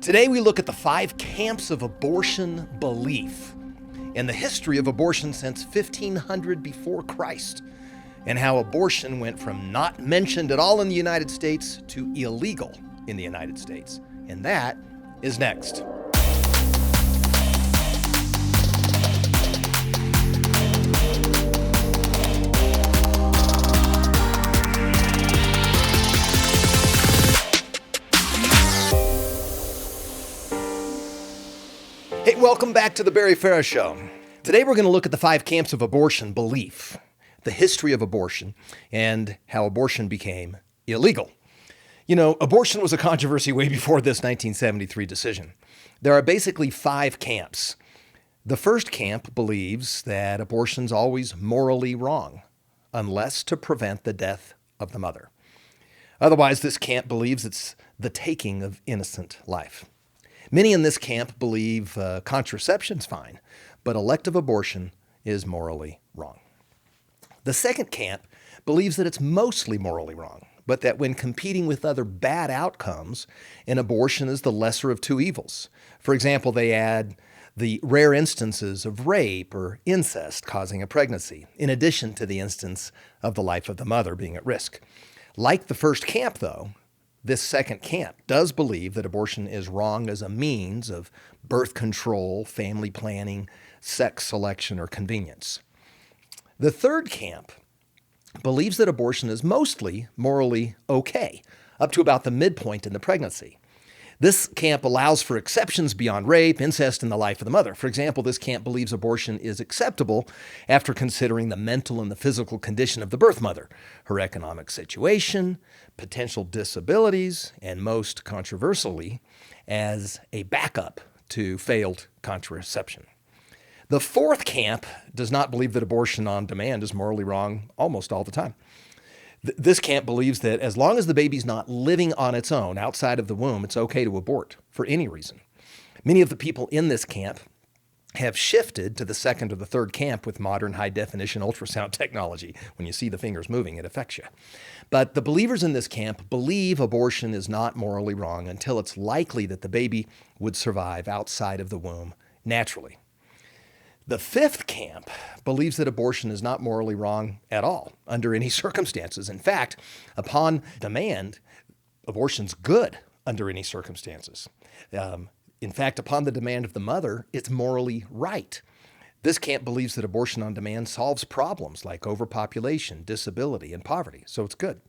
Today we look at the 5 camps of abortion belief and the history of abortion since 1500 before Christ, and how abortion went from not mentioned at all in the United States to illegal in the United States. And that is next. Hey, welcome back to the Farah Show. Today we're going to look at the 5 camps of abortion belief, the history of abortion, and how abortion became illegal. You know, abortion was a controversy way before this 1973 decision. There are basically 5 camps. The first camp believes that abortion's always morally wrong, unless to prevent the death of the mother. Otherwise, this camp believes it's the taking of innocent life. Many in this camp believe contraception's fine, but elective abortion is morally wrong. The second camp believes that it's mostly morally wrong, but that when competing with other bad outcomes, an abortion is the lesser of 2 evils. For example, they add the rare instances of rape or incest causing a pregnancy, in addition to the instance of the life of the mother being at risk. Like the first camp, though, this second camp does believe that abortion is wrong as a means of birth control, family planning, sex selection, or convenience. The third camp believes that abortion is mostly morally okay, up to about the midpoint in the pregnancy. This camp allows for exceptions beyond rape, incest, and the life of the mother. For example, this camp believes abortion is acceptable after considering the mental and the physical condition of the birth mother, her economic situation, potential disabilities, and most controversially, as a backup to failed contraception. The fourth camp does not believe that abortion on demand is morally wrong almost all the time. This camp believes that as long as the baby's not living on its own outside of the womb, it's okay to abort for any reason. Many of the people in this camp have shifted to the second or the third camp with modern high-definition ultrasound technology. When you see the fingers moving, it affects you. But the believers in this camp believe abortion is not morally wrong until it's likely that the baby would survive outside of the womb naturally. The fifth camp believes that abortion is not morally wrong at all under any circumstances. In fact, upon demand, abortion's good under any circumstances. In fact, upon the demand of the mother, it's morally right. This camp believes that abortion on demand solves problems like overpopulation, disability, and poverty, so it's good.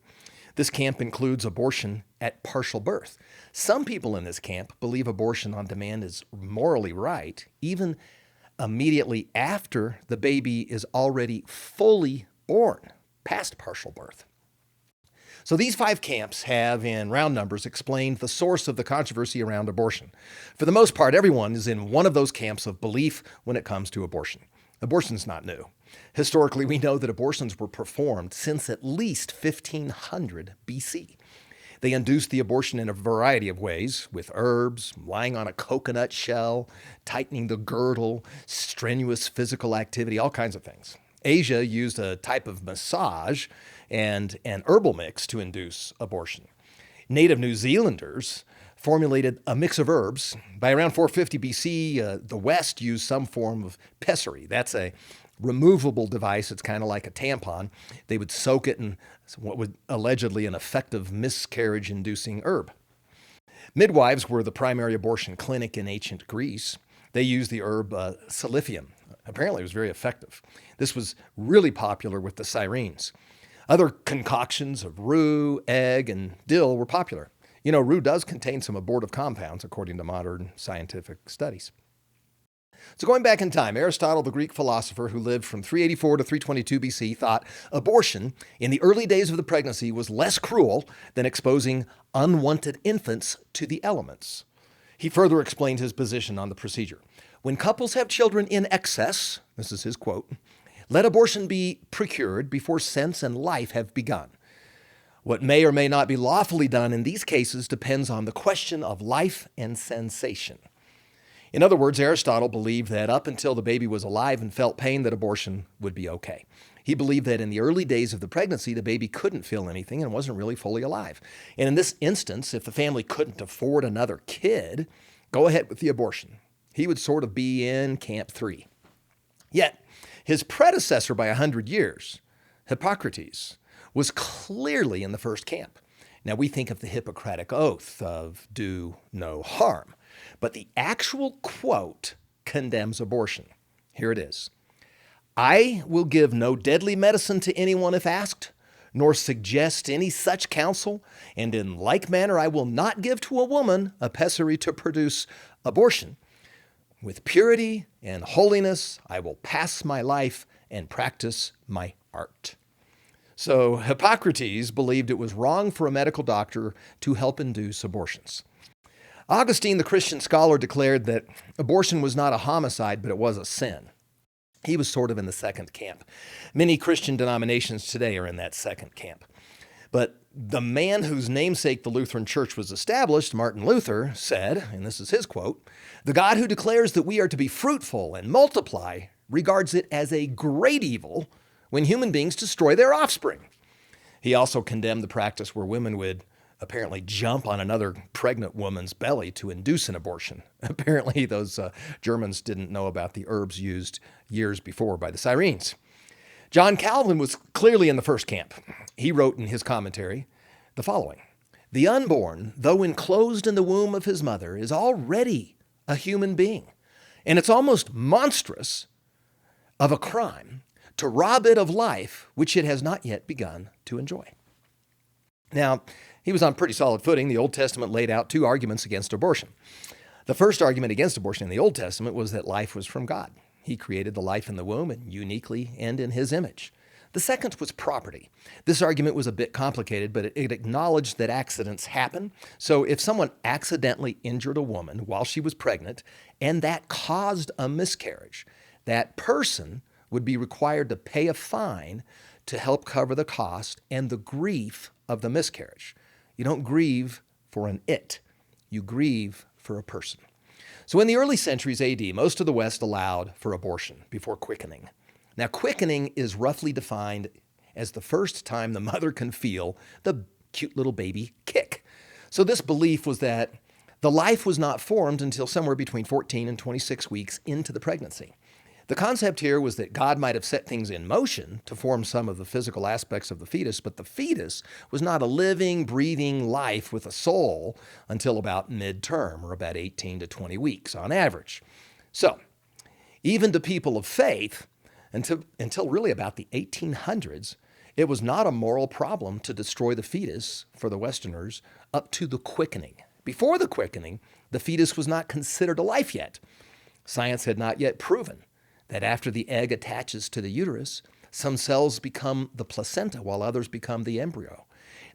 This camp includes abortion at partial birth. Some people in this camp believe abortion on demand is morally right, even immediately after the baby is already fully born, past partial birth. So these 5 camps have, in round numbers, explained the source of the controversy around abortion. For the most part, everyone is in one of those camps of belief when it comes to abortion. Abortion's not new. Historically, we know that abortions were performed since at least 1500 BC. They induced the abortion in a variety of ways, with herbs, lying on a coconut shell, tightening the girdle, strenuous physical activity, all kinds of things. Asia used a type of massage and an herbal mix to induce abortion. Native New Zealanders formulated a mix of herbs. By around 450 BC, the West used some form of pessary. That's a removable device. It's kind of like a tampon. They would soak it in what was allegedly an effective miscarriage-inducing herb. Midwives were the primary abortion clinic in ancient Greece. They used the herb siliphium. Apparently, it was very effective. This was really popular with the Syrenes. Other concoctions of rue, egg, and dill were popular. You know, rue does contain some abortive compounds, according to modern scientific studies. So going back in time, Aristotle, the Greek philosopher who lived from 384 to 322 BC, thought abortion in the early days of the pregnancy was less cruel than exposing unwanted infants to the elements. He further explained his position on the procedure. When couples have children in excess, this is his quote, let abortion be procured before sense and life have begun. What may or may not be lawfully done in these cases depends on the question of life and sensation. In other words, Aristotle believed that up until the baby was alive and felt pain, that abortion would be okay. He believed that in the early days of the pregnancy, the baby couldn't feel anything and wasn't really fully alive. And in this instance, if the family couldn't afford another kid, go ahead with the abortion. He would sort of be in Camp 3. Yet, his predecessor by 100 years, Hippocrates, was clearly in the first camp. Now, we think of the Hippocratic Oath of do no harm, but the actual quote condemns abortion. Here it is. I will give no deadly medicine to anyone if asked, nor suggest any such counsel, and in like manner I will not give to a woman a pessary to produce abortion. With purity and holiness I will pass my life and practice my art. So Hippocrates believed it was wrong for a medical doctor to help induce abortions. Augustine, the Christian scholar, declared that abortion was not a homicide, but it was a sin. He was sort of in the second camp. Many Christian denominations today are in that second camp. But the man whose namesake the Lutheran Church was established, Martin Luther, said, and this is his quote, "The God who declares that we are to be fruitful and multiply regards it as a great evil when human beings destroy their offspring." He also condemned the practice where women would apparently jump on another pregnant woman's belly to induce an abortion. Apparently those Germans didn't know about the herbs used years before by the Syrenes. John Calvin was clearly in the first camp. He wrote in his commentary the following: "The unborn, though enclosed in the womb of his mother, is already a human being, and it's almost monstrous of a crime to rob it of life which it has not yet begun to enjoy." Now, he was on pretty solid footing. The Old Testament laid out two arguments against abortion. The first argument against abortion in the Old Testament was that life was from God. He created the life in the womb and uniquely and in his image. The second was property. This argument was a bit complicated, but it acknowledged that accidents happen. So if someone accidentally injured a woman while she was pregnant and that caused a miscarriage, that person would be required to pay a fine to help cover the cost and the grief of the miscarriage. You don't grieve for an it, you grieve for a person. So in the early centuries AD, most of the West allowed for abortion before quickening. Now, quickening is roughly defined as the first time the mother can feel the cute little baby kick. So this belief was that the life was not formed until somewhere between 14 and 26 weeks into the pregnancy. The concept here was that God might have set things in motion to form some of the physical aspects of the fetus, but the fetus was not a living, breathing life with a soul until about midterm, or about 18 to 20 weeks on average. So, even to people of faith, until really about the 1800s, it was not a moral problem to destroy the fetus for the Westerners up to the quickening. Before the quickening, the fetus was not considered a life yet. Science had not yet proven that after the egg attaches to the uterus, some cells become the placenta while others become the embryo.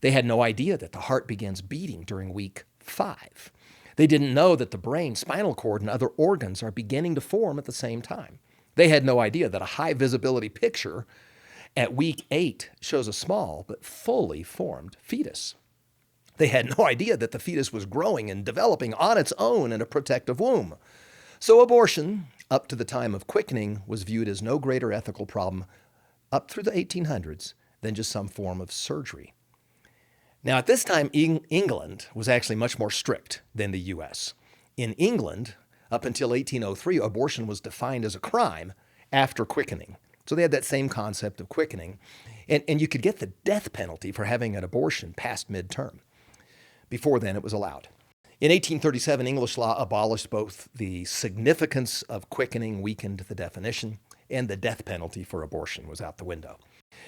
They had no idea that the heart begins beating during week 5. They didn't know that the brain, spinal cord, and other organs are beginning to form at the same time. They had no idea that a high visibility picture at week 8 shows a small but fully formed fetus. They had no idea that the fetus was growing and developing on its own in a protective womb. So abortion, up to the time of quickening, was viewed as no greater ethical problem up through the 1800s than just some form of surgery. Now, at this time, England was actually much more strict than the U.S. In England, up until 1803, abortion was defined as a crime after quickening. So they had that same concept of quickening. And you could get the death penalty for having an abortion past midterm. Before then, it was allowed. In 1837, English law abolished both the significance of quickening, weakened the definition, and the death penalty for abortion was out the window.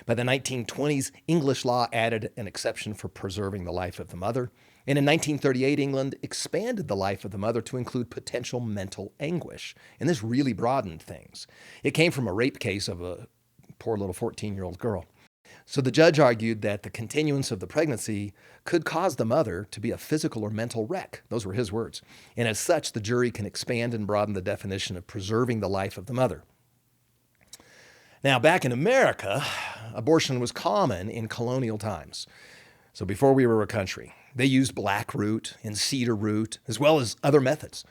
By the 1920s, English law added an exception for preserving the life of the mother. And in 1938, England expanded the life of the mother to include potential mental anguish. And this really broadened things. It came from a rape case of a poor little 14-year-old girl. So the judge argued that the continuance of the pregnancy could cause the mother to be a physical or mental wreck. Those were his words. And as such, the jury can expand and broaden the definition of preserving the life of the mother. Now, back in America, abortion was common in colonial times. So before we were a country, they used black root and cedar root, as well as other methods.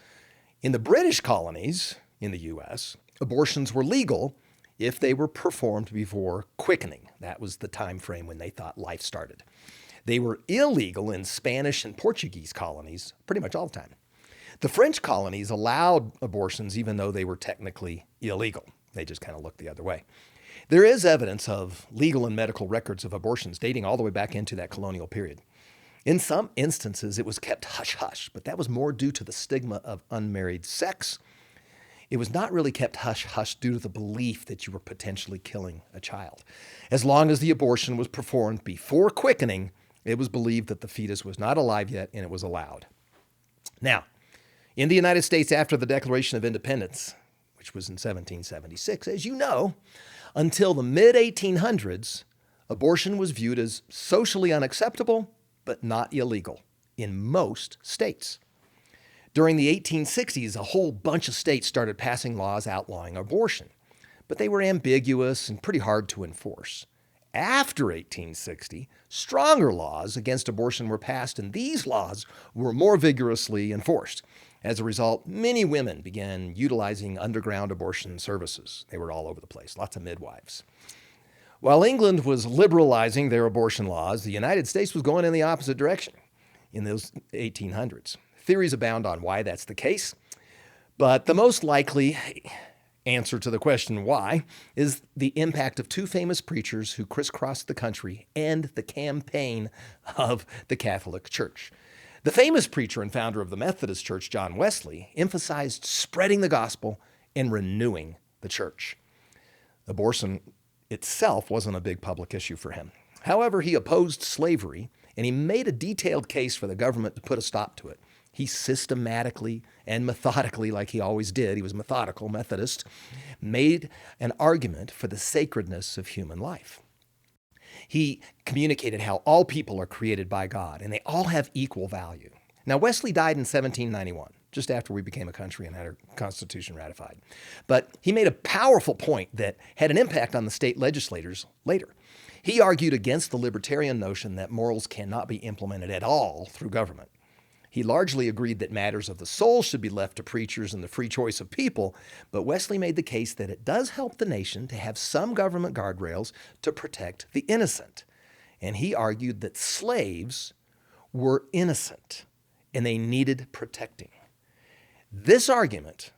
In the British colonies in the U.S., abortions were legal if they were performed before quickening. That was the time frame when they thought life started. They were illegal in Spanish and Portuguese colonies pretty much all the time. The French colonies allowed abortions even though they were technically illegal. They just kind of looked the other way. There is evidence of legal and medical records of abortions dating all the way back into that colonial period. In some instances, it was kept hush-hush, but that was more due to the stigma of unmarried sex. It was not really kept hush-hush due to the belief that you were potentially killing a child. As long as the abortion was performed before quickening, it was believed that the fetus was not alive yet and it was allowed. Now, in the United States after the Declaration of Independence, which was in 1776, as you know, until the mid-1800s, abortion was viewed as socially unacceptable but not illegal in most states. During the 1860s, a whole bunch of states started passing laws outlawing abortion, but they were ambiguous and pretty hard to enforce. After 1860, stronger laws against abortion were passed, and these laws were more vigorously enforced. As a result, many women began utilizing underground abortion services. They were all over the place, lots of midwives. While England was liberalizing their abortion laws, the United States was going in the opposite direction in those 1800s. Theories abound on why that's the case, but the most likely answer to the question why is the impact of two famous preachers who crisscrossed the country and the campaign of the Catholic Church. The famous preacher and founder of the Methodist Church, John Wesley, emphasized spreading the gospel and renewing the church. Abortion itself wasn't a big public issue for him. However, he opposed slavery, and he made a detailed case for the government to put a stop to it. He systematically and methodically, like he always did, he was methodical, Methodist, made an argument for the sacredness of human life. He communicated how all people are created by God and they all have equal value. Now, Wesley died in 1791, just after we became a country and had our Constitution ratified. But he made a powerful point that had an impact on the state legislators later. He argued against the libertarian notion that morals cannot be implemented at all through government. He largely agreed that matters of the soul should be left to preachers and the free choice of people, but Wesley made the case that it does help the nation to have some government guardrails to protect the innocent. And he argued that slaves were innocent and they needed protecting. This argument,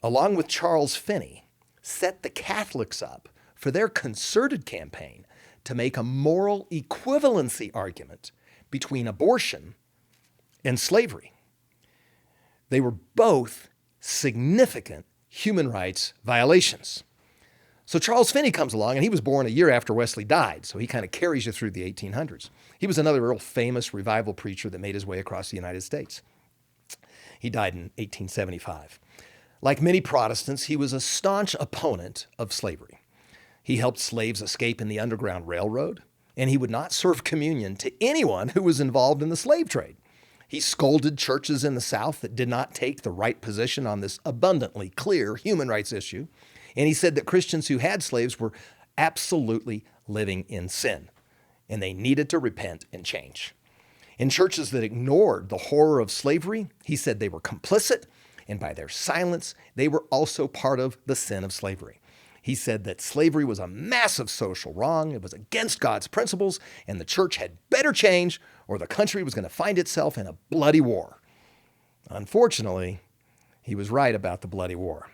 along with Charles Finney, set the Catholics up for their concerted campaign to make a moral equivalency argument between abortion and slavery. They were both significant human rights violations. So Charles Finney comes along, and he was born a year after Wesley died, so he kind of carries you through the 1800s. He was another real famous revival preacher that made his way across the United States. He died in 1875. Like many Protestants, he was a staunch opponent of slavery. He helped slaves escape in the Underground Railroad, and he would not serve communion to anyone who was involved in the slave trade. He scolded churches in the South that did not take the right position on this abundantly clear human rights issue. And he said that Christians who had slaves were absolutely living in sin, and they needed to repent and change. In churches that ignored the horror of slavery, he said they were complicit, and by their silence, they were also part of the sin of slavery. He said that slavery was a massive social wrong, it was against God's principles, and the church had better change or the country was going to find itself in a bloody war. Unfortunately, he was right about the bloody war.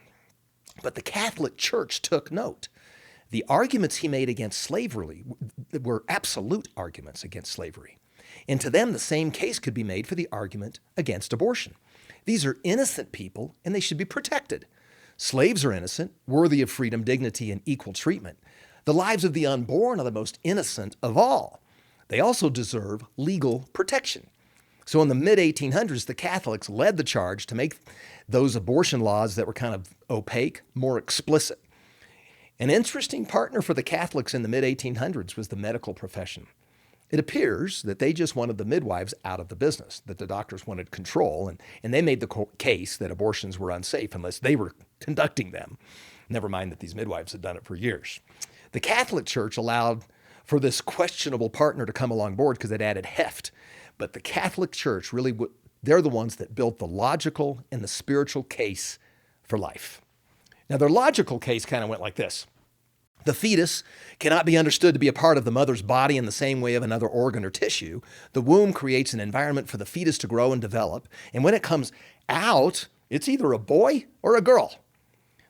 But the Catholic Church took note. The arguments he made against slavery were absolute arguments against slavery. And to them, the same case could be made for the argument against abortion. These are innocent people, and they should be protected. Slaves are innocent, worthy of freedom, dignity, and equal treatment. The lives of the unborn are the most innocent of all. They also deserve legal protection. So in the mid-1800s, the Catholics led the charge to make those abortion laws that were kind of opaque more explicit. An interesting partner for the Catholics in the mid-1800s was the medical profession. It appears that they just wanted the midwives out of the business, that the doctors wanted control, and they made the case that abortions were unsafe unless they were conducting them. Never mind that these midwives had done it for years. The Catholic Church allowed for this questionable partner to come along board because it added heft. But the Catholic Church really, they're the ones that built the logical and the spiritual case for life. Now, their logical case kind of went like this. The fetus cannot be understood to be a part of the mother's body in the same way of another organ or tissue. The womb creates an environment for the fetus to grow and develop. And when it comes out, it's either a boy or a girl.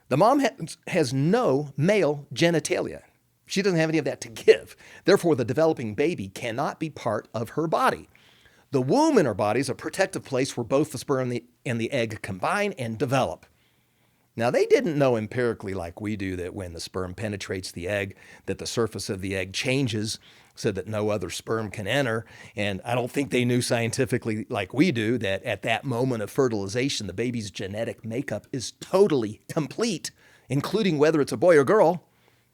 The mom has no male genitalia. She doesn't have any of that to give. Therefore, the developing baby cannot be part of her body. The womb in her body is a protective place where both the sperm and the egg combine and develop. Now, they didn't know empirically like we do that when the sperm penetrates the egg, that the surface of the egg changes so that no other sperm can enter. And I don't think they knew scientifically like we do that at that moment of fertilization, the baby's genetic makeup is totally complete, including whether it's a boy or girl.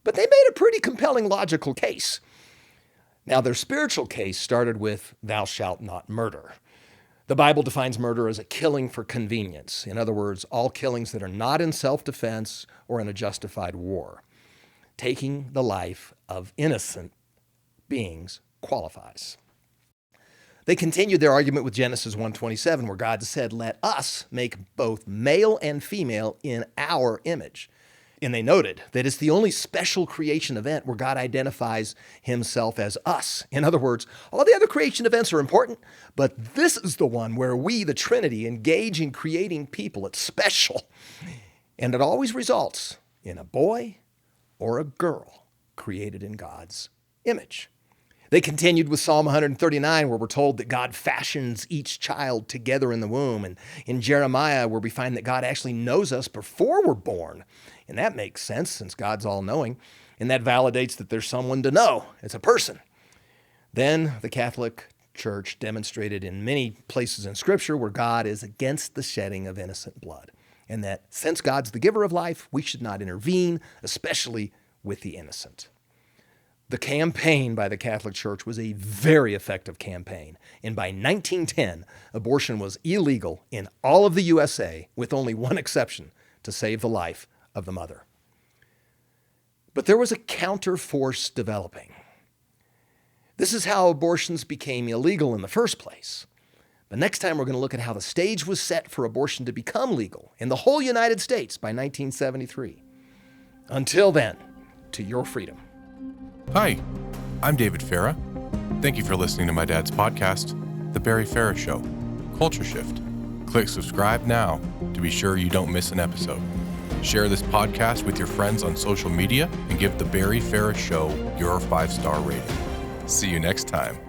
But they made a pretty compelling logical case. Now, their spiritual case started with thou shalt not murder. The Bible defines murder as a killing for convenience. In other words, all killings that are not in self-defense or in a justified war. Taking the life of innocent beings qualifies. They continued their argument with Genesis 1:27, where God said, let us make both male and female in our image. And they noted that it's the only special creation event where God identifies himself as us. In other words, all the other creation events are important, but this is the one where we, the Trinity, engage in creating people. It's special. And it always results in a boy or a girl created in God's image. They continued with Psalm 139, where we're told that God fashions each child together in the womb. And in Jeremiah, where we find that God actually knows us before we're born. And that makes sense since God's all-knowing. And that validates that there's someone to know. It's a person. Then the Catholic Church demonstrated in many places in Scripture where God is against the shedding of innocent blood. And that since God's the giver of life, we should not intervene, especially with the innocent. The campaign by the Catholic Church was a very effective campaign. And by 1910, abortion was illegal in all of the USA, with only one exception, to save the life of the mother. But there was a counterforce developing. This is how abortions became illegal in the first place. But next time we're going to look at how the stage was set for abortion to become legal in the whole United States by 1973. Until then, to your freedom. Hi, I'm David Farah. Thank you for listening to my dad's podcast, The Barry Farah Show, Culture Shift. Click subscribe now to be sure you don't miss an episode. Share this podcast with your friends on social media and give The Barry Farah Show your 5-star rating. See you next time.